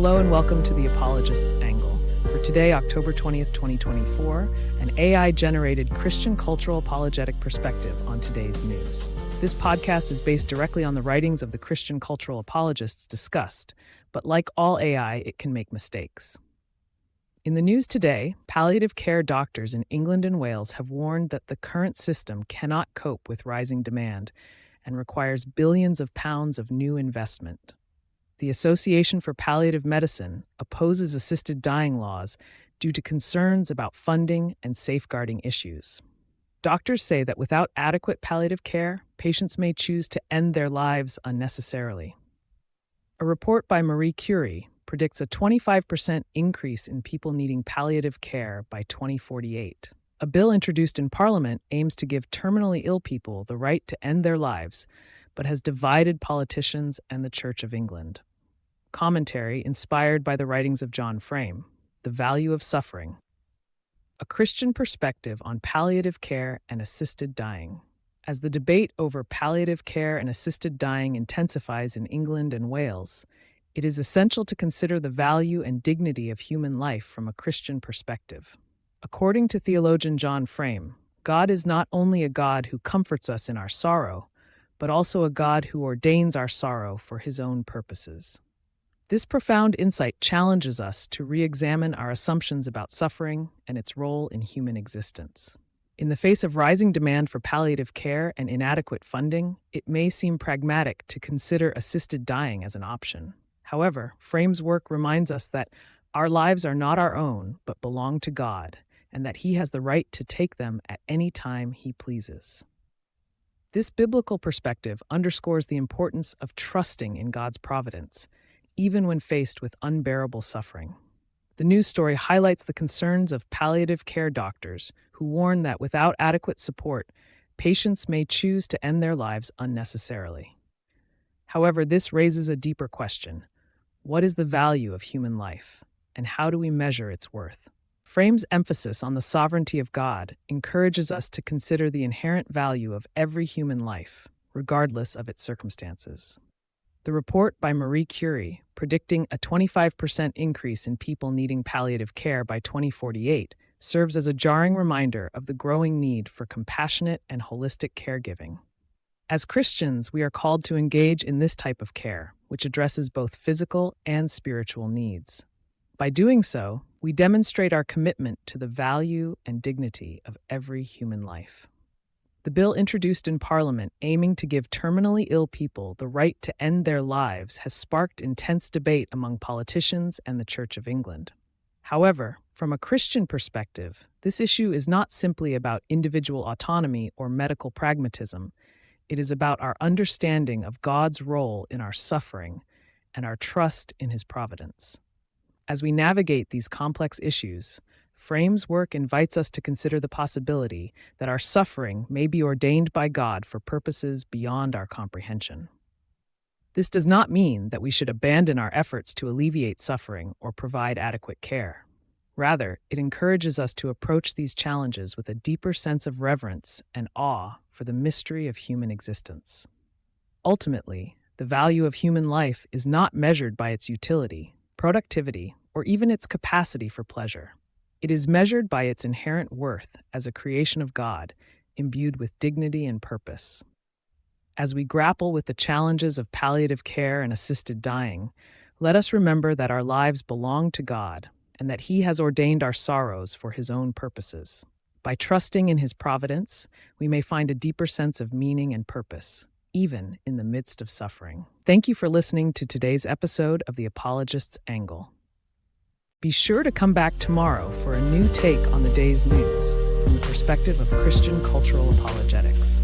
Hello and welcome to the Apologists Angle. For today, October 20th, 2024, an AI-generated Christian cultural apologetic perspective on today's news. This podcast is based directly on the writings of the Christian cultural apologists discussed, but like all AI, it can make mistakes. In the news today, palliative care doctors in England and Wales have warned that the current system cannot cope with rising demand and requires billions of pounds of new investment. The Association for Palliative Medicine opposes assisted dying laws due to concerns about funding and safeguarding issues. Doctors say that without adequate palliative care, patients may choose to end their lives unnecessarily. A report by Marie Curie predicts a 25% increase in people needing palliative care by 2048. A bill introduced in Parliament aims to give terminally ill people the right to end their lives, but has divided politicians and the Church of England. Commentary inspired by the writings of John Frame, The Value of Suffering. A Christian perspective on palliative care and assisted dying. As the debate over palliative care and assisted dying intensifies in England and Wales, it is essential to consider the value and dignity of human life from a Christian perspective. According to theologian John Frame, God is not only a God who comforts us in our sorrow, but also a God who ordains our sorrow for his own purposes. This profound insight challenges us to re-examine our assumptions about suffering and its role in human existence. In the face of rising demand for palliative care and inadequate funding, it may seem pragmatic to consider assisted dying as an option. However, Frame's work reminds us that our lives are not our own, but belong to God, and that he has the right to take them at any time he pleases. This biblical perspective underscores the importance of trusting in God's providence, even when faced with unbearable suffering. The news story highlights the concerns of palliative care doctors who warn that without adequate support, patients may choose to end their lives unnecessarily. However, this raises a deeper question. What is the value of human life, and how do we measure its worth? Frame's emphasis on the sovereignty of God encourages us to consider the inherent value of every human life, regardless of its circumstances. The report by Marie Curie, predicting a 25% increase in people needing palliative care by 2048, serves as a jarring reminder of the growing need for compassionate and holistic caregiving. As Christians, we are called to engage in this type of care, which addresses both physical and spiritual needs. By doing so, we demonstrate our commitment to the value and dignity of every human life. The bill introduced in Parliament aiming to give terminally ill people the right to end their lives has sparked intense debate among politicians and the Church of England. However, from a Christian perspective, this issue is not simply about individual autonomy or medical pragmatism. It is about our understanding of God's role in our suffering and our trust in his providence. As we navigate these complex issues, Frame's work invites us to consider the possibility that our suffering may be ordained by God for purposes beyond our comprehension. This does not mean that we should abandon our efforts to alleviate suffering or provide adequate care. Rather, it encourages us to approach these challenges with a deeper sense of reverence and awe for the mystery of human existence. Ultimately, the value of human life is not measured by its utility, productivity, or even its capacity for pleasure. It is measured by its inherent worth as a creation of God, imbued with dignity and purpose. As we grapple with the challenges of palliative care and assisted dying, let us remember that our lives belong to God and that he has ordained our sorrows for his own purposes. By trusting in his providence, we may find a deeper sense of meaning and purpose, even in the midst of suffering. Thank you for listening to today's episode of the Apologists Angle. Be sure to come back tomorrow for a new take on the day's news from the perspective of Christian cultural apologetics.